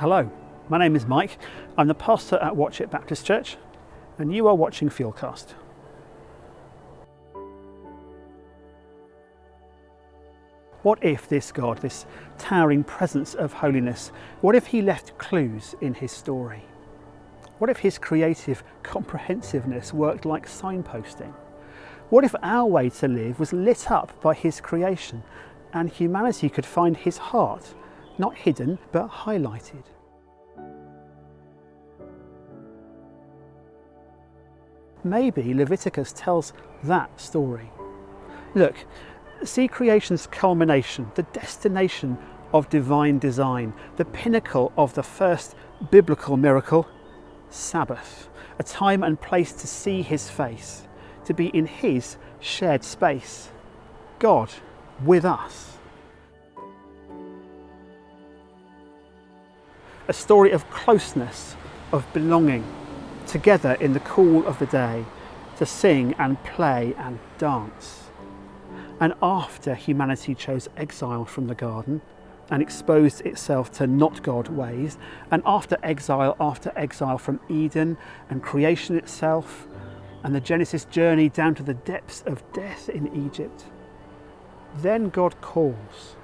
Hello, my name is Mike. I'm the pastor at Watch It Baptist Church, and you are watching Fieldcast. What if this God, this towering presence of holiness, what if he left clues in his story? What if his creative comprehensiveness worked like signposting? What if our way to live was lit up by his creation and humanity could find his heart, not hidden but highlighted? Maybe Leviticus tells that story. Look, see creation's culmination, the destination of divine design, the pinnacle of the first biblical miracle, Sabbath, a time and place to see his face, to be in his shared space, God with us. A story of closeness, of belonging, together in the cool of the day, to sing and play and dance. And after humanity chose exile from the garden and exposed itself to not God ways, and after exile from Eden and creation itself, and the Genesis journey down to the depths of death in Egypt, then God calls,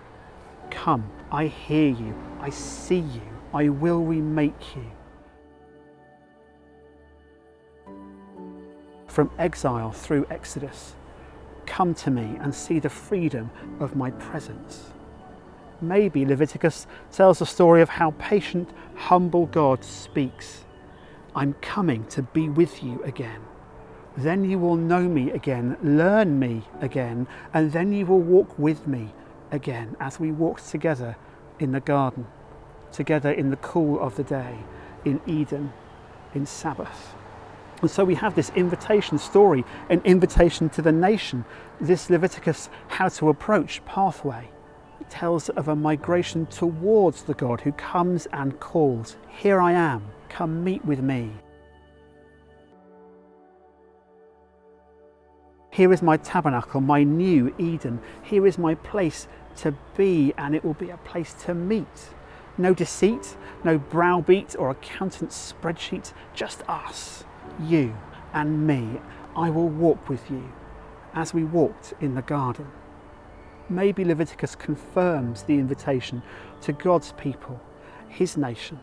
"Come, I hear you, I see you, I will remake you." From exile through Exodus, come to me and see the freedom of my presence. Maybe Leviticus tells the story of how patient, humble God speaks. I'm coming to be with you again. Then you will know me again, learn me again, and then you will walk with me again as we walked together in the garden, together in the cool of the day, in Eden, in Sabbath. And so we have this invitation story, an invitation to the nation, this Leviticus how to approach pathway. It tells of a migration towards the God who comes and calls, "Here I am, come meet with me." Here is my tabernacle, my new Eden. Here is my place to be, and it will be a place to meet. No deceit, no browbeat or accountant's spreadsheet, just us. You and me. I will walk with you as we walked in the garden. Maybe Leviticus confirms the invitation to God's people, his nation.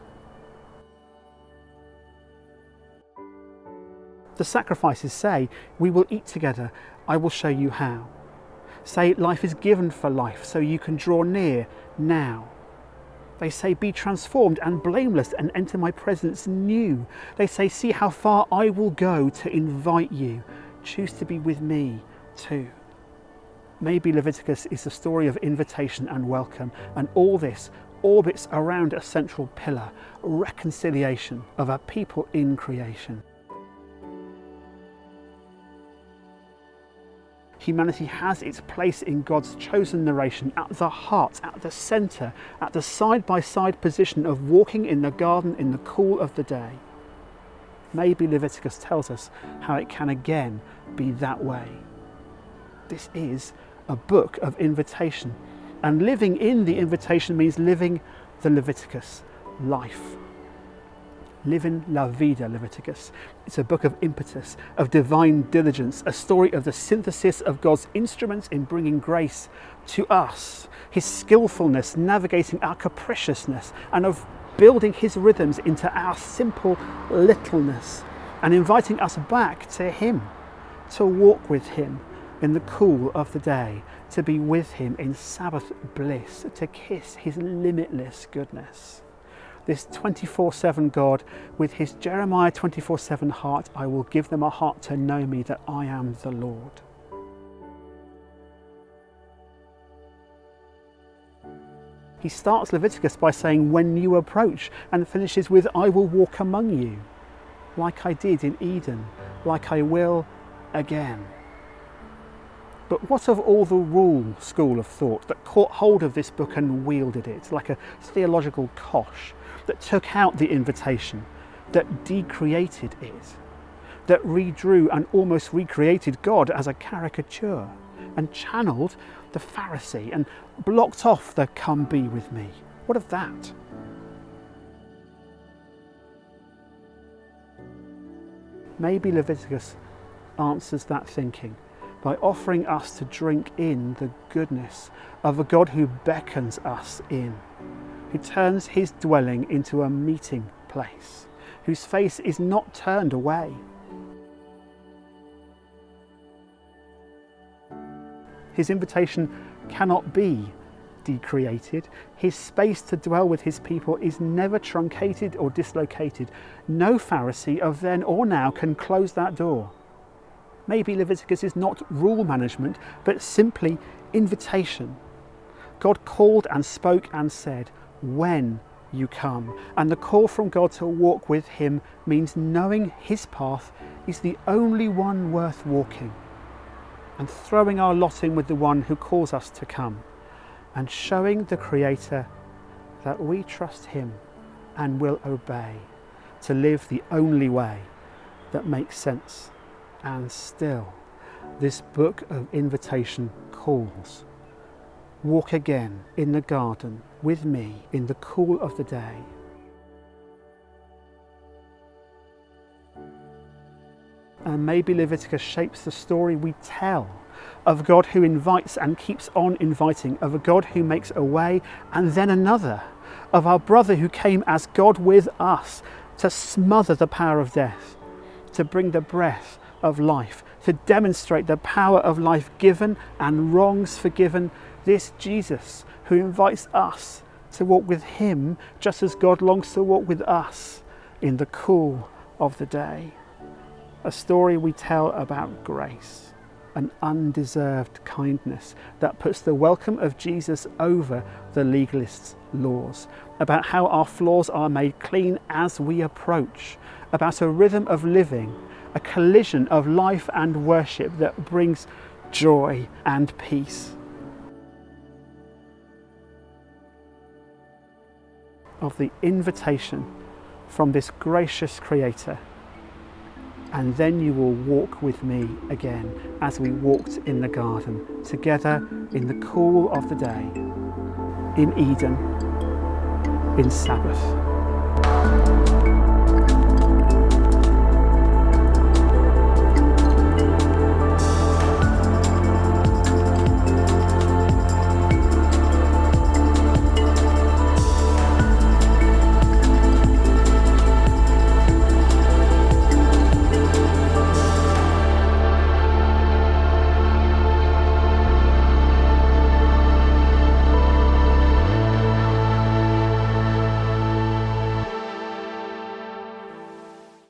The sacrifices say, "We will eat together, I will show you how." Say, "Life is given for life, so you can draw near now." They say, "Be transformed and blameless and enter my presence new." They say, "See how far I will go to invite you. Choose to be with me too." Maybe Leviticus is a story of invitation and welcome, and all this orbits around a central pillar, reconciliation of a people in creation. Humanity has its place in God's chosen narration, at the heart, at the centre, at the side-by-side position of walking in the garden in the cool of the day. Maybe Leviticus tells us how it can again be that way. This is a book of invitation, and living in the invitation means living the Leviticus life. Living La Vida, Leviticus. It's a book of impetus, of divine diligence, a story of the synthesis of God's instruments in bringing grace to us, his skillfulness navigating our capriciousness, and of building his rhythms into our simple littleness, and inviting us back to him, to walk with him in the cool of the day, to be with him in Sabbath bliss, to kiss his limitless goodness. This 24/7 God with his Jeremiah 24/7 heart, "I will give them a heart to know me, that I am the Lord." He starts Leviticus by saying, "When you approach," and finishes with, "I will walk among you, like I did in Eden, like I will again." But what of all the rule school of thought that caught hold of this book and wielded it like a theological cosh, that took out the invitation, that decreated it, that redrew and almost recreated God as a caricature, and channeled the Pharisee and blocked off the "come be with me"? What of that? Maybe Leviticus answers that thinking by offering us to drink in the goodness of a God who beckons us in, who turns his dwelling into a meeting place, whose face is not turned away. His invitation cannot be decreated. His space to dwell with his people is never truncated or dislocated. No Pharisee of then or now can close that door. Maybe Leviticus is not rule management, but simply invitation. God called and spoke and said, "When you come." And the call from God to walk with him means knowing his path is the only one worth walking, and throwing our lot in with the one who calls us to come, and showing the Creator that we trust him and will obey to live the only way that makes sense. And still, this book of invitation calls. Walk again in the garden with me in the cool of the day. And maybe Leviticus shapes the story we tell of a God who invites and keeps on inviting, of a God who makes a way and then another, of our brother who came as God with us to smother the power of death, to bring the breath of life, to demonstrate the power of life given and wrongs forgiven. This Jesus who invites us to walk with him just as God longs to walk with us in the cool of the day. A story we tell about grace, an undeserved kindness that puts the welcome of Jesus over the legalist's laws, about how our flaws are made clean as we approach, about a rhythm of living, a collision of life and worship that brings joy and peace. Of the invitation from this gracious Creator. And then you will walk with me again as we walked in the garden, together in the cool of the day, in Eden, in Sabbath.